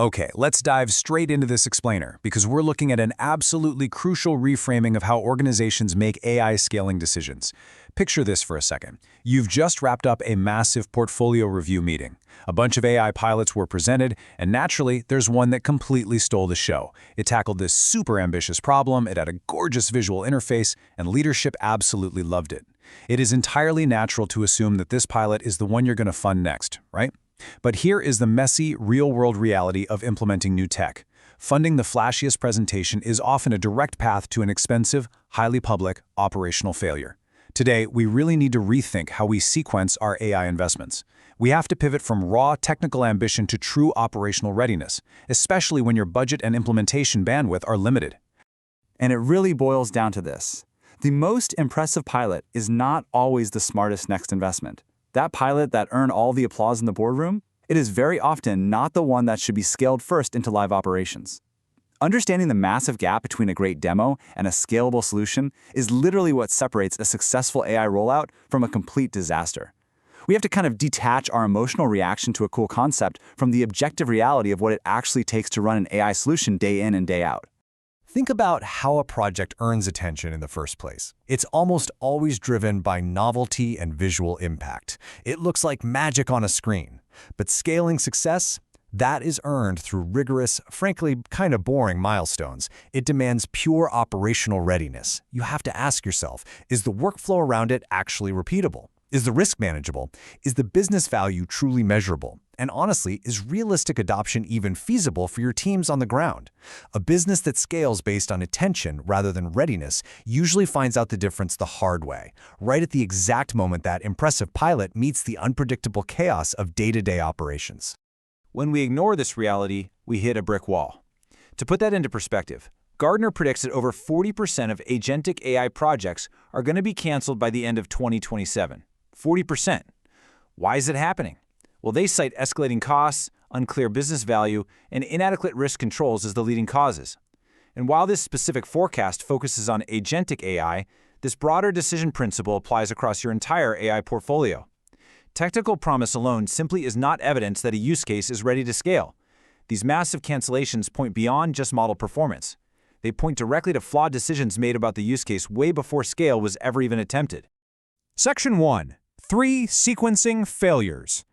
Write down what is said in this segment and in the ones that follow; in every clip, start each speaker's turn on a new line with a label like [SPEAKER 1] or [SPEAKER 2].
[SPEAKER 1] Okay, let's dive straight into this explainer because we're looking at an absolutely crucial reframing of how organizations make AI scaling decisions. Picture this for a second. You've just wrapped up a massive portfolio review meeting. A bunch of AI pilots were presented, and naturally, there's one that completely stole the show. It tackled this super ambitious problem, it had a gorgeous visual interface, and leadership absolutely loved it. It is entirely natural to assume that this pilot is the one you're going to fund next, right? But here is the messy, real-world reality of implementing new tech. Funding the flashiest presentation is often a direct path to an expensive, highly public, operational failure. Today, we really need to rethink how we sequence our AI investments. We have to pivot from raw technical ambition to true operational readiness, especially when your budget and implementation bandwidth are limited.
[SPEAKER 2] And it really boils down to this. The most impressive pilot is not always the smartest next investment. That pilot that earned all the applause in the boardroom, it is very often not the one that should be scaled first into live operations. Understanding the massive gap between a great demo and a scalable solution is literally what separates a successful AI rollout from a complete disaster. We have to kind of detach our emotional reaction to a cool concept from the objective reality of what it actually takes to run an AI solution day in and day out.
[SPEAKER 3] Think about how a project earns attention in the first place. It's almost always driven by novelty and visual impact. It looks like magic on a screen. But scaling success? That is earned through rigorous, frankly kind of boring milestones. It demands pure operational readiness. You have to ask yourself, is the workflow around it actually repeatable? Is the risk manageable? Is the business value truly measurable? And honestly, is realistic adoption even feasible for your teams on the ground? A business that scales based on attention rather than readiness usually finds out the difference the hard way, right at the exact moment that impressive pilot meets the unpredictable chaos of day-to-day operations.
[SPEAKER 1] When we ignore this reality, we hit a brick wall. To put that into perspective, Gartner predicts that over 40% of agentic AI projects are going to be canceled by the end of 2027. 40%. Why is it happening? Well, they cite escalating costs, unclear business value, and inadequate risk controls as the leading causes. And while this specific forecast focuses on agentic AI, this broader decision principle applies across your entire AI portfolio. Technical promise alone simply is not evidence that a use case is ready to scale. These massive cancellations point beyond just model performance. They point directly to flawed decisions made about the use case way before scale was ever even attempted.
[SPEAKER 4] Section 1. 3 Sequencing Failures.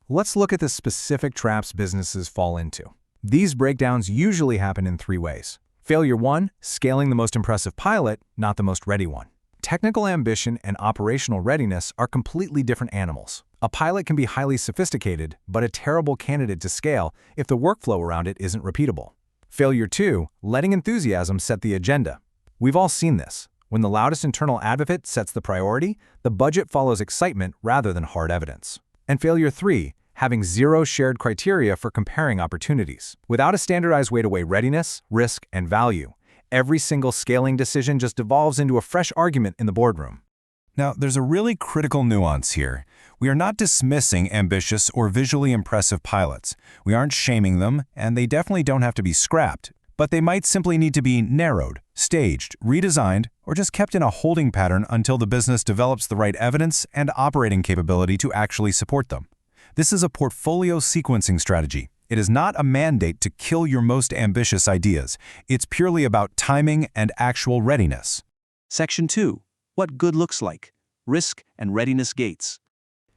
[SPEAKER 4] Let's look at the specific traps businesses fall into. These breakdowns usually happen in 3 ways. Failure 1, scaling the most impressive pilot, not the most ready one. Technical ambition and operational readiness are completely different animals. A pilot can be highly sophisticated, but a terrible candidate to scale if the workflow around it isn't repeatable. Failure 2, letting enthusiasm set the agenda. We've all seen this. When the loudest internal advocate sets the priority, the budget follows excitement rather than hard evidence. And failure 3, having zero shared criteria for comparing opportunities. Without a standardized way to weigh readiness, risk, and value, every single scaling decision just devolves into a fresh argument in the boardroom.
[SPEAKER 5] Now, there's a really critical nuance here. We are not dismissing ambitious or visually impressive pilots. We aren't shaming them, and they definitely don't have to be scrapped. But they might simply need to be narrowed, staged, redesigned, or just kept in a holding pattern until the business develops the right evidence and operating capability to actually support them. This is a portfolio sequencing strategy. It is not a mandate to kill your most ambitious ideas. It's purely about timing and actual readiness.
[SPEAKER 6] Section 2. What good looks like. Risk and readiness gates.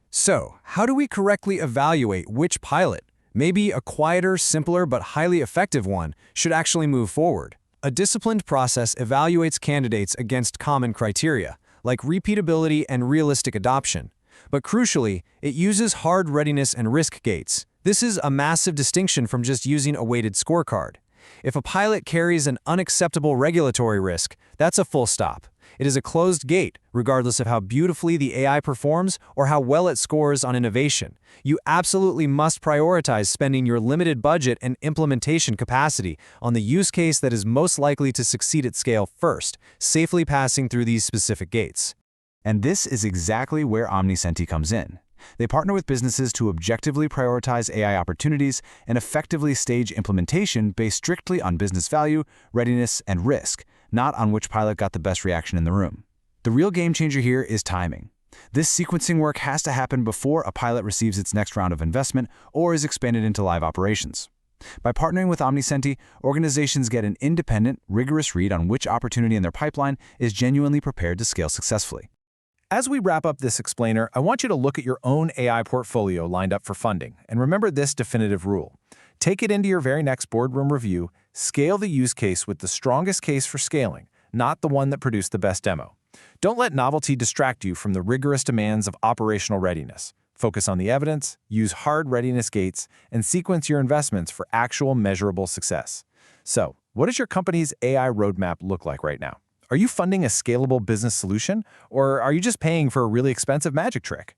[SPEAKER 4] So, how do we correctly evaluate which pilot, maybe a quieter, simpler, but highly effective one, should actually move forward? A disciplined process evaluates candidates against common criteria, like repeatability and realistic adoption. But crucially, it uses hard readiness and risk gates. This is a massive distinction from just using a weighted scorecard. If a pilot carries an unacceptable regulatory risk, that's a full stop. It is a closed gate, regardless of how beautifully the AI performs or how well it scores on innovation. You absolutely must prioritize spending your limited budget and implementation capacity on the use case that is most likely to succeed at scale first, safely passing through these specific gates.
[SPEAKER 2] And this is exactly where Omnisenti comes in. They partner with businesses to objectively prioritize AI opportunities and effectively stage implementation based strictly on business value, readiness, and risk, not on which pilot got the best reaction in the room. The real game changer here is timing. This sequencing work has to happen before a pilot receives its next round of investment or is expanded into live operations. By partnering with Omnisenti, organizations get an independent, rigorous read on which opportunity in their pipeline is genuinely prepared to scale successfully.
[SPEAKER 4] As we wrap up this explainer, I want you to look at your own AI portfolio lined up for funding, and remember this definitive rule. Take it into your very next boardroom review, scale the use case with the strongest case for scaling, not the one that produced the best demo. Don't let novelty distract you from the rigorous demands of operational readiness. Focus on the evidence, use hard readiness gates, and sequence your investments for actual measurable success. So, what does your company's AI roadmap look like right now? Are you funding a scalable business solution, or are you just paying for a really expensive magic trick?